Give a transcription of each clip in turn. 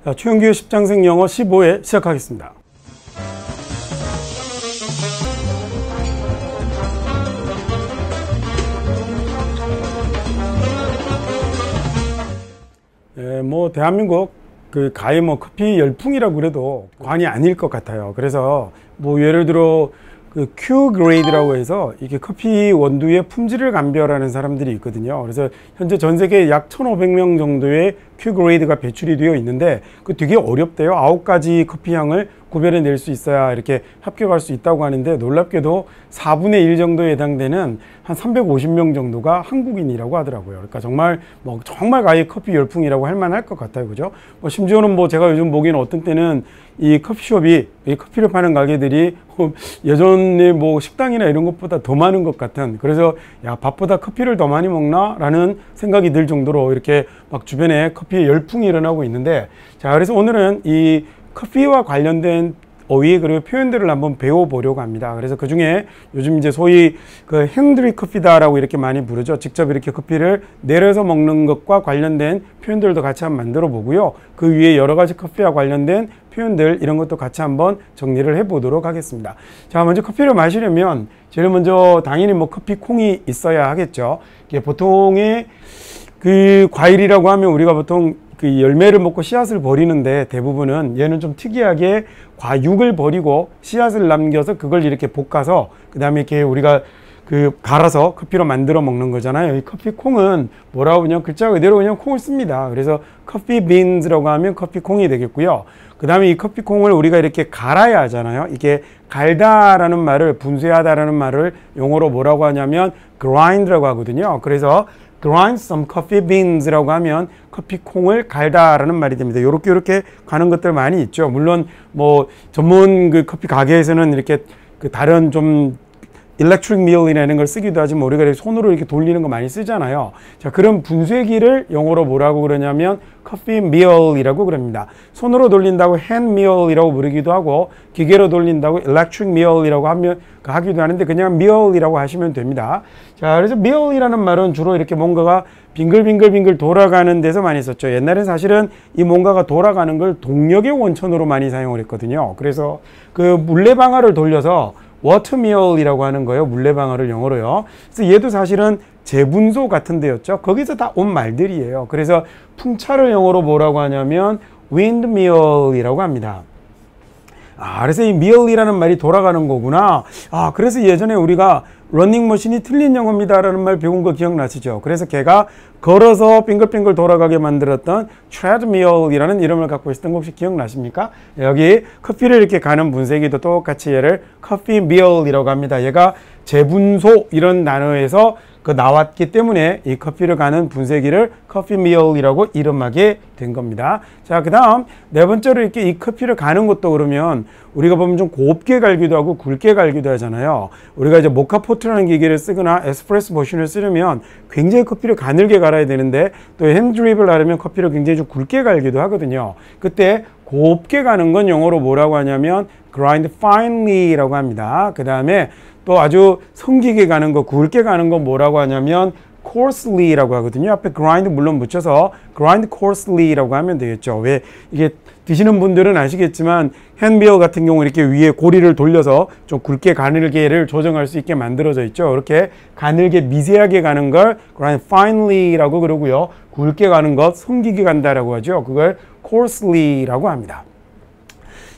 자, 최영규의 10장생 영어 15회 시작하겠습니다. 대한민국 가히 커피 열풍이라고 그래도 과언이 아닐 것 같아요. 그래서 예를 들어 Q 그레이드라고 해서 이게 커피 원두의 품질을 감별하는 사람들이 있거든요. 그래서 현재 전 세계에 약 1,500명 정도의 Q 그레이드가 배출이 되어 있는데 그 되게 어렵대요. 9가지 커피 향을 구별해 낼 수 있어야 이렇게 합격할 수 있다고 하는데, 놀랍게도 4분의 1 정도에 해당되는 한 350명 정도가 한국인이라고 하더라고요. 그러니까 정말 가히 커피 열풍이라고 할 만할 것 같아요. 그죠? 심지어는 제가 요즘 보기에는 어떤 때는 이 커피숍이, 이 커피를 파는 가게들이 예전에 식당이나 이런 것보다 더 많은 것 같은, 그래서 야, 밥보다 커피를 더 많이 먹나? 라는 생각이 들 정도로 이렇게 주변에 커피의 열풍이 일어나고 있는데, 자, 그래서 오늘은 이 커피와 관련된 어휘 그리고 표현들을 한번 배워보려고 합니다. 그래서 그 중에 요즘 이제 소위 핸드드립 커피다라고 이렇게 많이 부르죠. 직접 이렇게 커피를 내려서 먹는 것과 관련된 표현들도 같이 한번 만들어 보고요. 그 위에 여러 가지 커피와 관련된 표현들, 이런 것도 같이 한번 정리를 해 보도록 하겠습니다. 자, 먼저 커피를 마시려면 제일 먼저 당연히 커피 콩이 있어야 하겠죠. 이게 보통의 과일이라고 하면 우리가 보통 열매를 먹고 씨앗을 버리는데, 대부분은 얘는 좀 특이하게 과육을 버리고 씨앗을 남겨서 그걸 이렇게 볶아서 그 다음에 이렇게 우리가 갈아서 커피로 만들어 먹는 거잖아요. 이 커피 콩은 뭐라고 그냥 글자 그대로 그냥 콩을 씁니다. 그래서 커피 빈즈라고 하면 커피 콩이 되겠고요. 그 다음에 이 커피 콩을 우리가 이렇게 갈아야 하잖아요. 이게 갈다라는 말을, 분쇄하다라는 말을 영어로 뭐라고 하냐면 grind라고 하거든요. 그래서 grind some coffee beans라고 하면 커피 콩을 갈다라는 말이 됩니다. 요렇게 가는 것들 많이 있죠. 물론 전문 커피 가게에서는 이렇게 다른 좀 electric mill이라는 걸 쓰기도 하지만 우리가 손으로 이렇게 돌리는 거 많이 쓰잖아요. 자, 그런 분쇄기를 영어로 뭐라고 그러냐면 coffee mill이라고 그럽니다. 손으로 돌린다고 hand mill이라고 부르기도 하고, 기계로 돌린다고 electric mill이라고 하기도 하는데 그냥 mill이라고 하시면 됩니다. 자, 그래서 mill이라는 말은 주로 이렇게 뭔가가 빙글빙글 돌아가는 데서 많이 썼죠. 옛날엔 사실은 이 뭔가가 돌아가는 걸 동력의 원천으로 많이 사용을 했거든요. 그래서 물레방아를 돌려서 워터밀이라고 하는 거예요. 물레방아를 영어로요. 그래서 얘도 사실은 재분소 같은 데였죠. 거기서 다 온 말들이에요. 그래서 풍차를 영어로 뭐라고 하냐면 windmill이라고 합니다. 그래서 이 mill이라는 말이 돌아가는 거구나. 그래서 예전에 우리가 러닝머신이 틀린 영어입니다 라는 말 배운 거 기억나시죠? 그래서 걔가 걸어서 빙글빙글 돌아가게 만들었던 treadmill이라는 이름을 갖고 있었던 거 혹시 기억나십니까? 여기 커피를 이렇게 가는 분쇄기도 똑같이 얘를 coffee mill이라고 합니다. 얘가 재분소 이런 단어에서 나왔기 때문에 이 커피를 가는 분쇄기를 커피 mill이라고 이름하게 된 겁니다. 자, 그 다음 네 번째로 이렇게 이 커피를 가는 것도, 그러면 우리가 보면 좀 곱게 갈기도 하고 굵게 갈기도 하잖아요. 우리가 이제 모카포트라는 기계를 쓰거나 에스프레소 머신을 쓰려면 굉장히 커피를 가늘게 갈아야 되는데, 또 핸드드립을 하려면 커피를 굉장히 좀 굵게 갈기도 하거든요. 그때 곱게 가는 건 영어로 뭐라고 하냐면 grind finely라고 합니다. 그 다음에 또 아주 성기게 가는 거, 굵게 가는 건 뭐라고 하냐면 coarsely라고 하거든요. 앞에 grind 물론 붙여서 grind coarsely라고 하면 되겠죠. 왜 이게 드시는 분들은 아시겠지만 핸드밀 같은 경우 이렇게 위에 고리를 돌려서 좀 굵게 가늘게를 조정할 수 있게 만들어져 있죠. 이렇게 가늘게 미세하게 가는 걸 grind finely라고 그러고요. 굵게 가는 것, 성기게 간다라고 하죠. 그걸 coarsely라고 합니다.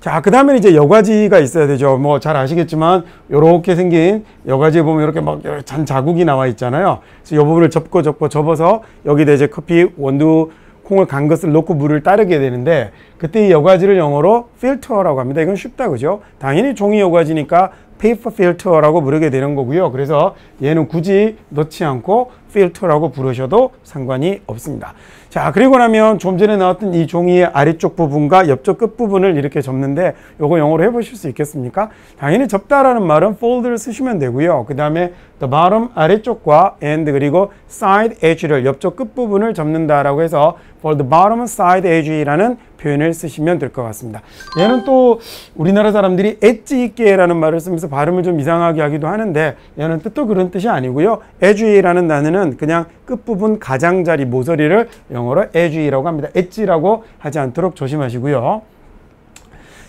자, 그 다음에 이제 여과지가 있어야 되죠. 잘 아시겠지만 요렇게 생긴 여과지에 보면 이렇게 잔 자국이 나와 있잖아요. 그래서 이 부분을 접어서 여기다 이제 커피 원두 콩을 간 것을 넣고 물을 따르게 되는데, 그때 이 여과지를 영어로 필터라고 합니다. 이건 쉽다, 그죠? 당연히 종이 여과지니까 페이퍼 필터라고 부르게 되는 거고요. 그래서 얘는 굳이 넣지 않고 필터라고 부르셔도 상관이 없습니다. 자, 그리고 나면 좀 전에 나왔던 이 종이의 아래쪽 부분과 옆쪽 끝부분을 이렇게 접는데, 요거 영어로 해보실 수 있겠습니까? 당연히 접다라는 말은 fold를 쓰시면 되고요. 그 다음에 the bottom 아래쪽과 and 그리고 side edge를, 옆쪽 끝부분을 접는다라고 해서 for the bottom side edge라는 표현을 쓰시면 될 것 같습니다. 얘는 또 우리나라 사람들이 엣지 있게라는 말을 쓰면서 발음을 좀 이상하게 하기도 하는데 얘는 뜻도 그런 뜻이 아니고요. edgy라는 단어는 그냥 끝부분 가장자리 모서리를 영어로 edgy라고 합니다. 엣지라고 하지 않도록 조심하시고요.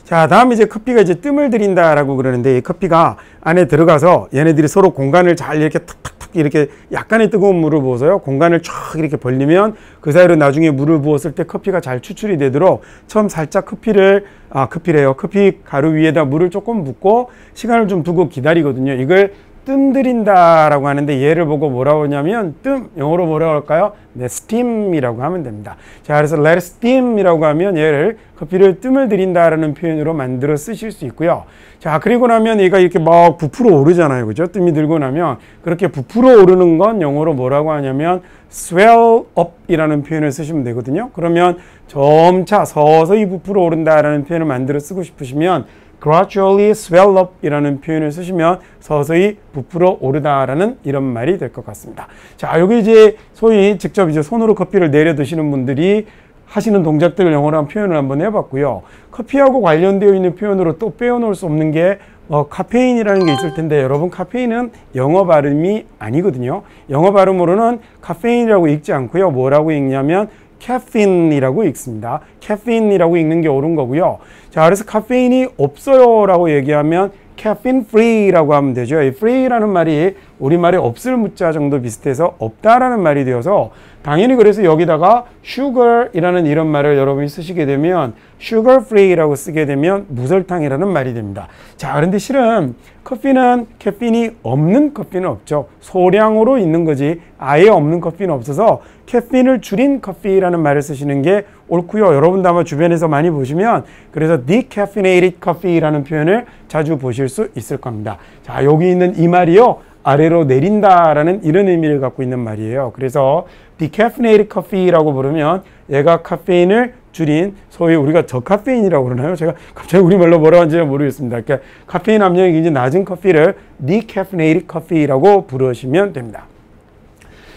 자, 다음 이제 커피가 이제 뜸을 들인다라고 그러는데 이 커피가 안에 들어가서 얘네들이 서로 공간을 잘 이렇게 탁탁탁 이렇게 약간의 뜨거운 물을 부어서요. 공간을 쫙 이렇게 벌리면 그 사이로 나중에 물을 부었을 때 커피가 잘 추출이 되도록 처음 살짝 커피 가루 위에다 물을 조금 붓고 시간을 좀 두고 기다리거든요. 이걸 뜸 들인다라고 하는데 얘를 보고 뭐라고 하냐면 뜸, 영어로 뭐라고 할까요? 네, steam이라고 하면 됩니다. 자, 그래서 let it steam이라고 하면 얘를 커피를 뜸을 들인다라는 표현으로 만들어 쓰실 수 있고요. 자, 그리고 나면 얘가 이렇게 막 부풀어 오르잖아요. 그죠? 뜸이 들고 나면 그렇게 부풀어 오르는 건 영어로 뭐라고 하냐면 swell up 이라는 표현을 쓰시면 되거든요. 그러면 점차 서서히 부풀어 오른다라는 표현을 만들어 쓰고 싶으시면 gradually swell up 이라는 표현을 쓰시면 서서히 부풀어 오르다라는 이런 말이 될 것 같습니다. 자, 여기 이제 소위 직접 이제 손으로 커피를 내려 드시는 분들이 하시는 동작들을 영어로 한 표현을 한번 해봤고요. 커피하고 관련되어 있는 표현으로 또 빼어놓을 수 없는 게 카페인이라는 게 있을 텐데 여러분 카페인은 영어 발음이 아니거든요. 영어 발음으로는 카페인이라고 읽지 않고요. 뭐라고 읽냐면 caffeine이라고 읽습니다. caffeine이라고 읽는 게 옳은 거고요. 자, 그래서 카페인이 없어요 라고 얘기하면 caffeine free라고 하면 되죠. 이 free라는 말이 우리말에 없을 문자 정도 비슷해서 없다라는 말이 되어서 당연히 그래서 여기다가 sugar이라는 이런 말을 여러분이 쓰시게 되면 sugar free라고 쓰게 되면 무설탕이라는 말이 됩니다. 자, 그런데 실은 커피는 캐페인이 없는 커피는 없죠. 소량으로 있는 거지 아예 없는 커피는 없어서 캐페인을 줄인 커피라는 말을 쓰시는 게 옳고요. 여러분도 아마 주변에서 많이 보시면 그래서 decaffeinated coffee라는 표현을 자주 보실 수 있을 겁니다. 자, 여기 있는 이 말이요. 아래로 내린다라는 이런 의미를 갖고 있는 말이에요. 그래서 decaffeinated coffee라고 부르면 얘가 카페인을 줄인 소위 우리가 저카페인이라고 그러나요? 제가 갑자기 우리말로 뭐라고 하는지 모르겠습니다. 그러니까 카페인 함량이 굉장히 낮은 커피를 decaffeinated coffee라고 부르시면 됩니다.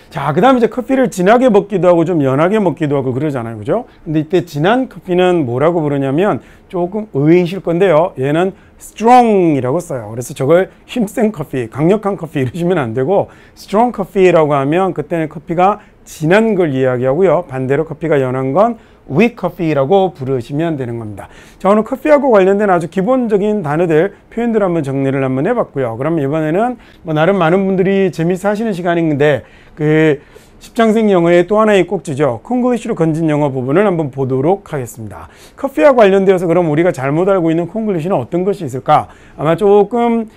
자, 그 다음에 이제 커피를 진하게 먹기도 하고 좀 연하게 먹기도 하고 그러잖아요. 그죠? 근데 이때 진한 커피는 뭐라고 부르냐면 조금 의외이실 건데요. 얘는 strong이라고 써요. 그래서 저걸 힘센 커피, 강력한 커피 이러시면 안 되고 strong coffee라고 하면 그때는 커피가 진한 걸 이야기하고요. 반대로 커피가 연한 건 weak coffee라고 부르시면 되는 겁니다. 자, 오늘 커피하고 관련된 아주 기본적인 단어들, 표현들 한번 정리를 한번 해봤고요. 그럼 이번에는 나름 많은 분들이 재미있어 하시는 시간인데 그 십장생 영어의 또 하나의 꼭지죠. 콩글리시로 건진 영어 부분을 한번 보도록 하겠습니다. 커피와 관련되어서 그럼 우리가 잘못 알고 있는 콩글리시는 어떤 것이 있을까? 아마 조금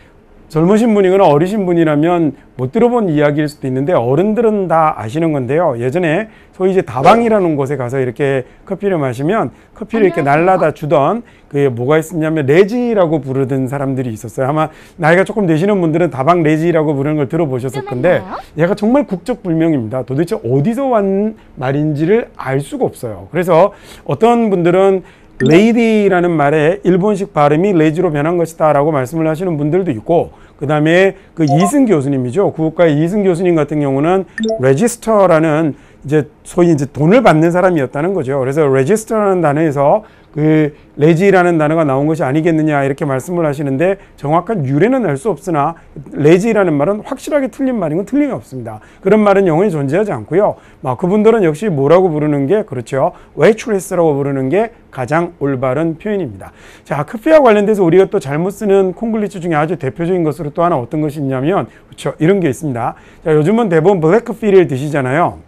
젊으신 분이거나 어리신 분이라면 못 들어본 이야기일 수도 있는데 어른들은 다 아시는 건데요. 예전에 소위 이제 다방이라는 곳에 가서 이렇게 커피를 마시면 커피를 이렇게 날라다 주던 그게 뭐가 있었냐면 레지라고 부르던 사람들이 있었어요. 아마 나이가 조금 되시는 분들은 다방 레지라고 부르는 걸 들어보셨을 건데 얘가 정말 국적불명입니다. 도대체 어디서 온 말인지를 알 수가 없어요. 그래서 어떤 분들은 레이디라는 말에 일본식 발음이 레지로 변한 것이다 라고 말씀을 하시는 분들도 있고 그 다음에 그 이승 교수님이죠. 구국가의 이승 교수님 같은 경우는 레지스터라는 이제 소위 이제 돈을 받는 사람이었다는 거죠. 그래서 레지스터라는 단어에서 그 레지라는 단어가 나온 것이 아니겠느냐 이렇게 말씀을 하시는데 정확한 유래는 알 수 없으나 레지라는 말은 확실하게 틀린 말인 건 틀림이 없습니다. 그런 말은 영어에 존재하지 않고요. 그분들은 역시 뭐라고 부르는 게 그렇죠. waitress라고 부르는 게 가장 올바른 표현입니다. 자, 커피와 관련돼서 우리가 또 잘못 쓰는 콩글리시 중에 아주 대표적인 것으로 또 하나 어떤 것이 있냐면 그렇죠. 이런 게 있습니다. 자, 요즘은 대부분 블랙커피를 드시잖아요.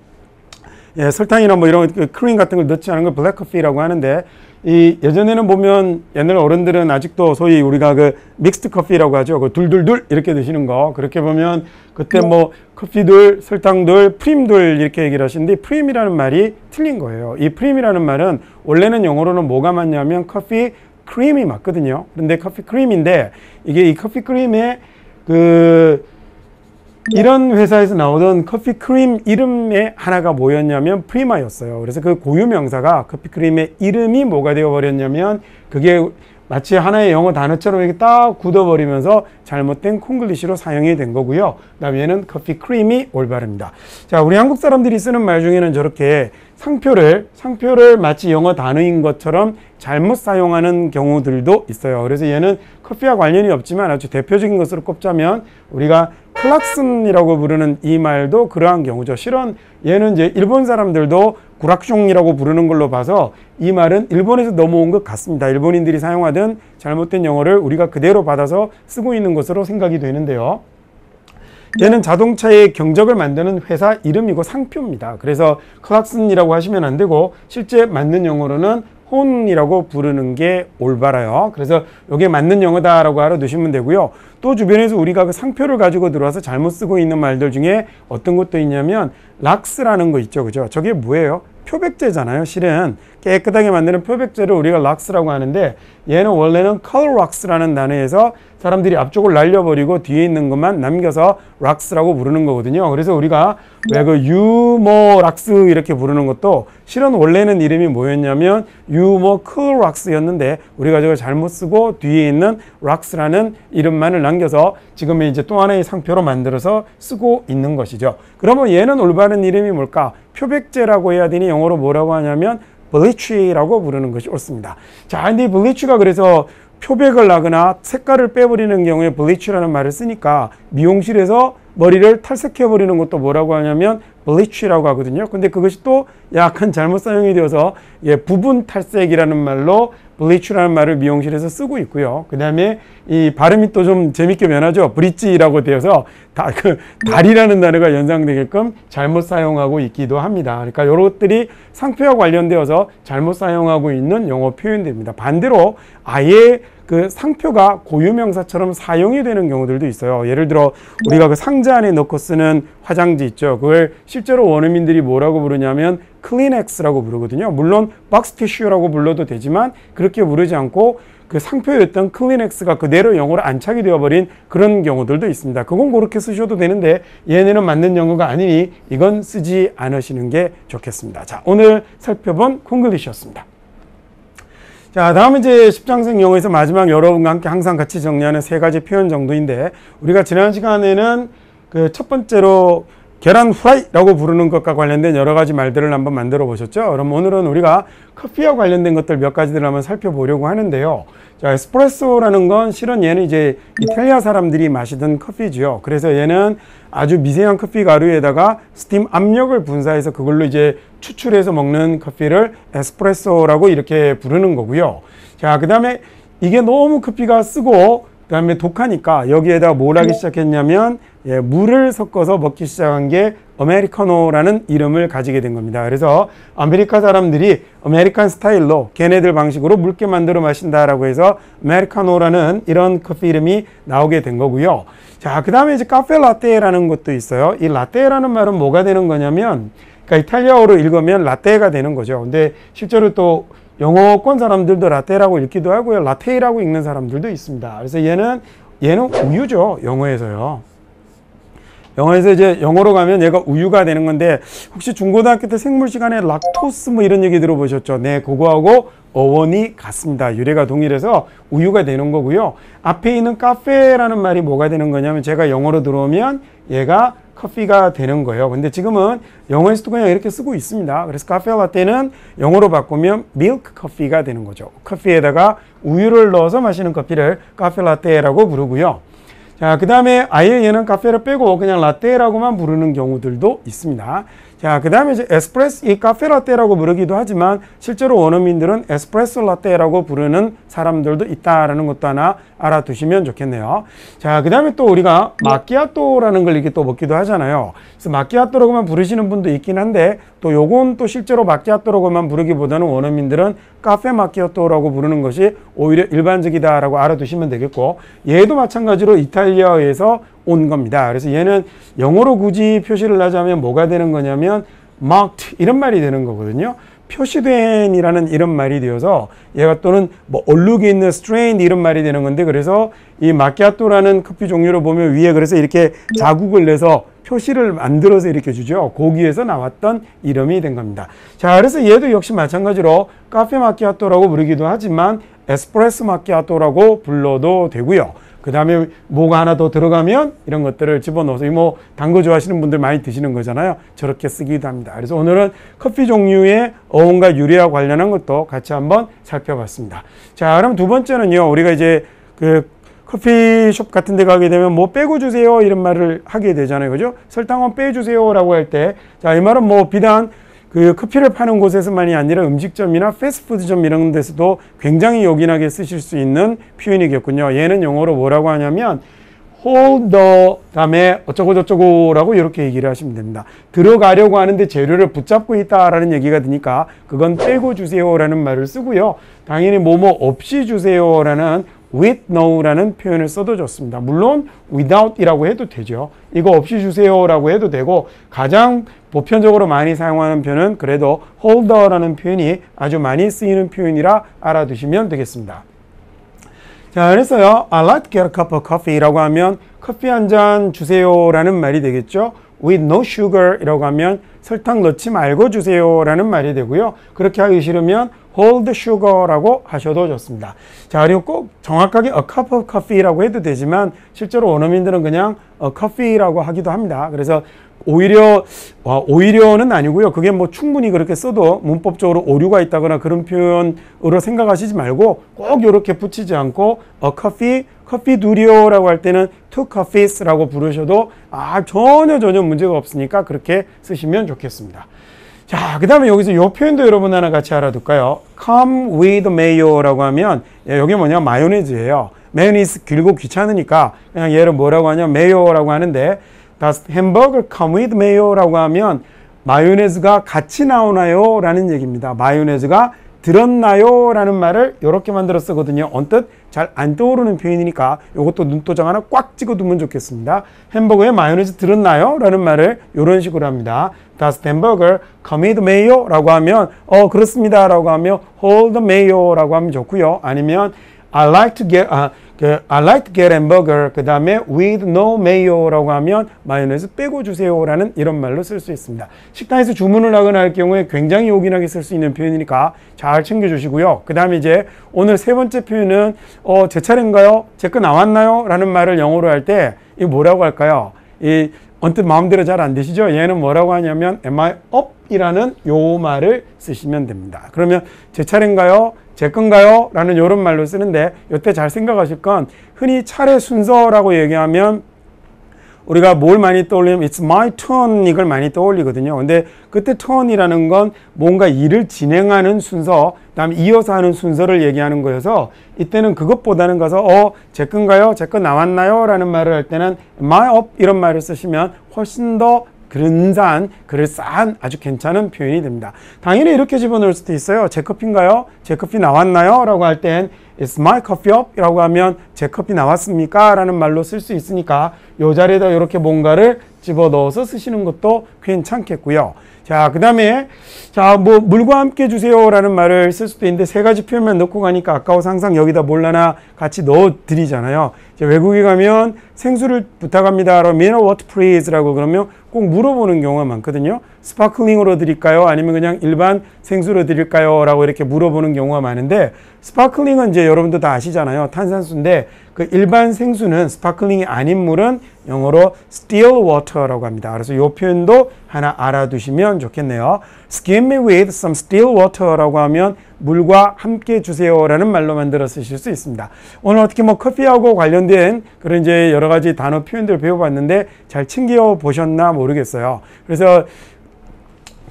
예, 설탕이나 뭐 이런 크림 같은 걸 넣지 않은 걸 블랙커피라고 하는데 이 예전에는 보면 옛날 어른들은 아직도 소위 우리가 그 믹스드 커피라고 하죠. 그 둘둘둘 이렇게 드시는 거. 그렇게 보면 그때 뭐 커피들, 설탕들, 프림들 이렇게 얘기를 하시는데 프림이라는 말이 틀린 거예요. 이 프림이라는 말은 원래는 영어로는 뭐가 맞냐면 커피 크림이 맞거든요. 그런데 커피 크림인데 이게 이 커피 크림에 그 이런 회사에서 나오던 커피 크림 이름의 하나가 뭐였냐면 프리마였어요. 그래서 그 고유 명사가 커피 크림의 이름이 뭐가 되어 버렸냐면 그게 마치 하나의 영어 단어처럼 이렇게 딱 굳어버리면서 잘못된 콩글리시로 사용이 된 거고요. 그 다음에 얘는 커피 크림이 올바릅니다. 자, 우리 한국 사람들이 쓰는 말 중에는 저렇게 상표를 마치 영어 단어인 것처럼 잘못 사용하는 경우들도 있어요. 그래서 얘는 커피와 관련이 없지만 아주 대표적인 것으로 꼽자면 우리가 클락슨이라고 부르는 이 말도 그러한 경우죠. 실은 얘는 이제 일본 사람들도 구락숑이라고 부르는 걸로 봐서 이 말은 일본에서 넘어온 것 같습니다. 일본인들이 사용하던 잘못된 영어를 우리가 그대로 받아서 쓰고 있는 것으로 생각이 되는데요. 얘는 자동차의 경적을 만드는 회사 이름이고 상표입니다. 그래서 클락슨이라고 하시면 안 되고 실제 맞는 영어로는 혼이라고 부르는 게 올바라요. 그래서 이게 맞는 영어다라고 알아두시면 되고요. 또 주변에서 우리가 그 상표를 가지고 들어와서 잘못 쓰고 있는 말들 중에 어떤 것도 있냐면 락스라는 거 있죠. 그죠? 저게 뭐예요? 표백제잖아요. 실은 깨끗하게 만드는 표백제를 우리가 락스라고 하는데 얘는 원래는 컬러락스라는 단어에서 사람들이 앞쪽을 날려버리고 뒤에 있는 것만 남겨서 락스라고 부르는 거거든요. 그래서 우리가 왜 그 유머락스 이렇게 부르는 것도 실은 원래는 이름이 뭐였냐면 유머 컬러락스였는데 우리가 저걸 잘못 쓰고 뒤에 있는 락스라는 이름만을 남겨서 지금은 이제 또 하나의 상표로 만들어서 쓰고 있는 것이죠. 그러면 얘는 올바른 이름이 뭘까? 표백제라고 해야 되니 영어로 뭐라고 하냐면 블리치라고 부르는 것이 옳습니다. 자, 근데 이 블리치가 그래서 표백을 나거나 색깔을 빼버리는 경우에 블리치라는 말을 쓰니까 미용실에서 머리를 탈색해버리는 것도 뭐라고 하냐면 블리치라고 하거든요. 근데 그것이 또 약간 잘못 사용이 되어서 부분 탈색이라는 말로 블리치라는 말을 미용실에서 쓰고 있고요. 그 다음에 이 발음이 또 좀 재밌게 변하죠. 브릿지라고 되어서 다리라는 단어가 연상되게끔 잘못 사용하고 있기도 합니다. 그러니까 이런 것들이 상표와 관련되어서 잘못 사용하고 있는 영어 표현들입니다. 반대로 아예 그 상표가 고유명사처럼 사용이 되는 경우들도 있어요. 예를 들어 우리가 그 상자 안에 넣고 쓰는 화장지 있죠. 그걸 실제로 원어민들이 뭐라고 부르냐면 클리넥스라고 부르거든요. 물론 박스 티슈라고 불러도 되지만 그렇게 부르지 않고 그 상표였던 클리넥스가 그대로 영어로 안착이 되어버린 그런 경우들도 있습니다. 그건 그렇게 쓰셔도 되는데 얘네는 맞는 영어가 아니니 이건 쓰지 않으시는 게 좋겠습니다. 자, 오늘 살펴본 콩글리시였습니다. 자, 다음은 이제 10장생 영어에서 마지막 여러분과 함께 항상 같이 정리하는 세 가지 표현 정도인데 우리가 지난 시간에는 그 첫 번째로 계란 후라이라고 부르는 것과 관련된 여러 가지 말들을 한번 만들어 보셨죠? 그럼 오늘은 우리가 커피와 관련된 것들 몇 가지를 한번 살펴보려고 하는데요. 자, 에스프레소라는 건 실은 얘는 이제 이탈리아 사람들이 마시던 커피죠. 그래서 얘는 아주 미세한 커피 가루에다가 스팀 압력을 분사해서 그걸로 이제 추출해서 먹는 커피를 에스프레소라고 이렇게 부르는 거고요. 자, 그 다음에 이게 너무 커피가 쓰고 그 다음에 독하니까 여기에다 뭘 하기 시작했냐면 물을 섞어서 먹기 시작한 게 아메리카노라는 이름을 가지게 된 겁니다. 그래서 아메리카 사람들이 아메리칸 스타일로 걔네들 방식으로 묽게 만들어 마신다라고 해서 아메리카노라는 이런 커피 이름이 나오게 된 거고요. 자, 그 다음에 이제 카페 라떼라는 것도 있어요. 이 라떼라는 말은 뭐가 되는 거냐면 그러니까 이탈리아어로 읽으면 라떼가 되는 거죠. 근데 실제로 또 영어권 사람들도 라떼라고 읽기도 하고요. 라테라고 읽는 사람들도 있습니다. 그래서 얘는 우유죠. 영어에서요. 영어에서 이제 영어로 가면 얘가 우유가 되는 건데 혹시 중고등학교 때 생물 시간에 락토스 뭐 이런 얘기 들어보셨죠? 네, 그거하고 어원이 같습니다. 유래가 동일해서 우유가 되는 거고요. 앞에 있는 카페라는 말이 뭐가 되는 거냐면 제가 영어로 들어오면 얘가 커피가 되는 거예요. 근데 지금은 영어에서도 그냥 이렇게 쓰고 있습니다. 그래서 카페 라떼는 영어로 바꾸면 밀크 커피가 되는 거죠. 커피에다가 우유를 넣어서 마시는 커피를 카페 라떼라고 부르고요. 자, 그 다음에 아예 얘는 카페를 빼고 그냥 라떼라고만 부르는 경우들도 있습니다. 자, 그 다음에 이제 에스프레소, 이 카페 라떼라고 부르기도 하지만 실제로 원어민들은 에스프레소 라떼라고 부르는 사람들도 있다라는 것도 하나 알아두시면 좋겠네요. 자, 그 다음에 또 우리가 마키아토라는 걸 이렇게 또 먹기도 하잖아요. 그래서 마키아토라고만 부르시는 분도 있긴 한데 또 요건 또 실제로 마키아토라고만 부르기보다는 원어민들은 카페 마키아토라고 부르는 것이 오히려 일반적이다라고 알아두시면 되겠고 얘도 마찬가지로 이탈리아에서 온 겁니다. 그래서 얘는 영어로 굳이 표시를 하자면 뭐가 되는 거냐면 marked 이런 말이 되는 거거든요. 표시된이라는 이런 말이 되어서 얘가 또는 뭐 얼룩이 있는 strained 이런 말이 되는 건데 그래서 이 마키아토라는 커피 종류로 보면 위에 그래서 이렇게 자국을 내서 표시를 만들어서 이렇게 주죠. 거기에서 나왔던 이름이 된 겁니다. 자, 그래서 얘도 역시 마찬가지로 카페 마키아토라고 부르기도 하지만 에스프레소 마키아토라고 불러도 되고요. 그 다음에 뭐가 하나 더 들어가면 이런 것들을 집어넣어서 뭐 단 거 좋아하시는 분들 많이 드시는 거잖아요. 저렇게 쓰기도 합니다. 그래서 오늘은 커피 종류의 어원과 유래와 관련한 것도 같이 한번 살펴봤습니다. 자, 그럼 두 번째는요. 우리가 이제 그 커피숍 같은 데 가게 되면 뭐 빼고 주세요 이런 말을 하게 되잖아요. 그죠? 설탕은 빼주세요 라고 할 때, 자, 이 말은 뭐 비단 그 커피를 파는 곳에서만이 아니라 음식점이나 패스트푸드점 이런 데서도 굉장히 요긴하게 쓰실 수 있는 표현이겠군요. 얘는 영어로 뭐라고 하냐면 hold the 다음에 어쩌고 저쩌고라고 이렇게 얘기를 하시면 됩니다. 들어가려고 하는데 재료를 붙잡고 있다라는 얘기가 되니까 그건 빼고 주세요라는 말을 쓰고요. 당연히 뭐뭐 없이 주세요라는 with no라는 표현을 써도 좋습니다. 물론 without이라고 해도 되죠. 이거 없이 주세요라고 해도 되고 가장 보편적으로 많이 사용하는 표현은 그래도 holder라는 표현이 아주 많이 쓰이는 표현이라 알아두시면 되겠습니다. 자, 그래서요. I'd like to get a cup of coffee라고 하면 커피 한 잔 주세요라는 말이 되겠죠. with no sugar 이라고 하면 설탕 넣지 말고 주세요라는 말이 되고요. 그렇게 하기 싫으면 hold sugar라고 하셔도 좋습니다. 자, 그리고 꼭 정확하게 a cup of coffee라고 해도 되지만 실제로 원어민들은 그냥 a coffee라고 하기도 합니다. 그래서 오히려는 아니고요. 그게 뭐 충분히 그렇게 써도 문법적으로 오류가 있다거나 그런 표현으로 생각하시지 말고 꼭 이렇게 붙이지 않고 a coffee, 커피 두리오라고 할 때는 two coffees라고 부르셔도 전혀 문제가 없으니까 그렇게 쓰시면 좋겠습니다. 자, 그 다음에 여기서 이 표현도 여러분 하나 같이 알아둘까요? come with mayo라고 하면 여기 뭐냐 마요네즈예요. 마요네즈 길고 귀찮으니까 그냥 얘를 뭐라고 하냐 mayo라고 하는데 Does hamburger come with mayo라고 하면 마요네즈가 같이 나오나요? 라는 얘기입니다. 마요네즈가 들었나요? 라는 말을 이렇게 만들어 쓰거든요. 언뜻 잘 안 떠오르는 표현이니까 이것도 눈도장 하나 꽉 찍어두면 좋겠습니다. 햄버거에 마요네즈 들었나요? 라는 말을 이런 식으로 합니다. Does the hamburger come with mayo? 라고 하면 그렇습니다 라고 하면 hold the mayo 라고 하면 좋고요. 아니면 I like to get hamburger 그 다음에 with no mayo라고 하면 마요네즈 빼고 주세요라는 이런 말로 쓸 수 있습니다. 식당에서 주문을 하거나 할 경우에 굉장히 요긴하게 쓸 수 있는 표현이니까 잘 챙겨주시고요. 그 다음에 이제 오늘 세 번째 표현은 제 차례인가요? 제 거 나왔나요? 라는 말을 영어로 할 때 이거 뭐라고 할까요? 이 언뜻 마음대로 잘 안 되시죠? 얘는 뭐라고 하냐면 am I up? 이라는 요 말을 쓰시면 됩니다. 그러면 제 차례인가요? 제 건가요? 라는 이런 말로 쓰는데 이때 잘 생각하실 건 흔히 차례 순서라고 얘기하면 우리가 뭘 많이 떠올리면 It's my turn 이걸 많이 떠올리거든요. 근데 그때 turn이라는 건 뭔가 일을 진행하는 순서, 그다음에 이어서 하는 순서를 얘기하는 거여서 이때는 그것보다는 가서 제 건가요? 제 건 나왔나요? 라는 말을 할 때는 my up 이런 말을 쓰시면 훨씬 더 근사한, 그럴싸한 아주 괜찮은 표현이 됩니다. 당연히 이렇게 집어넣을 수도 있어요. 제 커피인가요? 제 커피 나왔나요? 라고 할 땐 It's my coffee up? 이라고 하면 제 커피 나왔습니까? 라는 말로 쓸 수 있으니까 이 자리에다 이렇게 뭔가를 집어넣어서 쓰시는 것도 괜찮겠고요. 자, 그 다음에 뭐 물과 함께 주세요 라는 말을 쓸 수도 있는데 세 가지 표현만 넣고 가니까 아까워서 항상 여기다 뭘 하나 같이 넣어 드리잖아요. 외국에 가면 생수를 부탁합니다 라고 mineral water please 라고 그러면 꼭 물어보는 경우가 많거든요. 스파클링으로 드릴까요? 아니면 그냥 일반 생수로 드릴까요? 라고 이렇게 물어보는 경우가 많은데 스파클링은 이제 여러분도 다 아시잖아요. 탄산수인데 그 일반 생수는 스파클링이 아닌 물은 영어로 still water라고 합니다. 그래서 이 표현도 하나 알아두시면 좋겠네요. Skim me with some still water라고 하면 물과 함께 주세요라는 말로 만들어 쓰실 수 있습니다. 오늘 어떻게 뭐 커피하고 관련된 그런 이제 여러 가지 단어 표현들을 배워봤는데 잘 챙겨 보셨나 모르겠어요. 그래서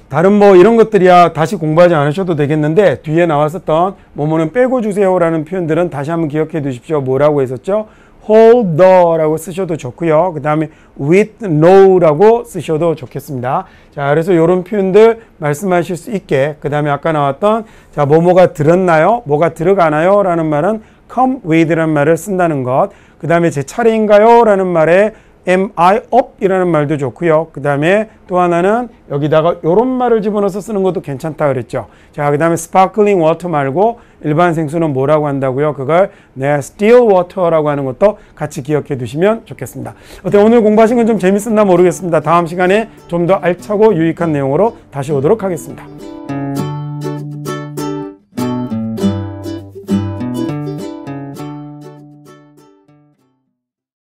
다른 뭐 이런 것들이야 다시 공부하지 않으셔도 되겠는데 뒤에 나왔었던 뭐뭐는 빼고 주세요라는 표현들은 다시 한번 기억해 두십시오. 뭐라고 했었죠? hold the라고 쓰셔도 좋고요. 그 다음에 with no라고 쓰셔도 좋겠습니다. 자, 그래서 이런 표현들 말씀하실 수 있게 그 다음에 아까 나왔던 자 뭐뭐가 들었나요? 뭐가 들어가나요? 라는 말은 come with라는 말을 쓴다는 것. 그 다음에 제 차례인가요? 라는 말에 am I up 이라는 말도 좋고요. 그 다음에 또 하나는 여기다가 요런 말을 집어넣어서 쓰는 것도 괜찮다 그랬죠. 자, 그 다음에 sparkling water 말고 일반 생수는 뭐라고 한다고요? 그걸 still water라고 하는 것도 같이 기억해 두시면 좋겠습니다. 어때, 오늘 공부하신 건 좀 재밌었나 모르겠습니다. 다음 시간에 좀 더 알차고 유익한 내용으로 다시 오도록 하겠습니다.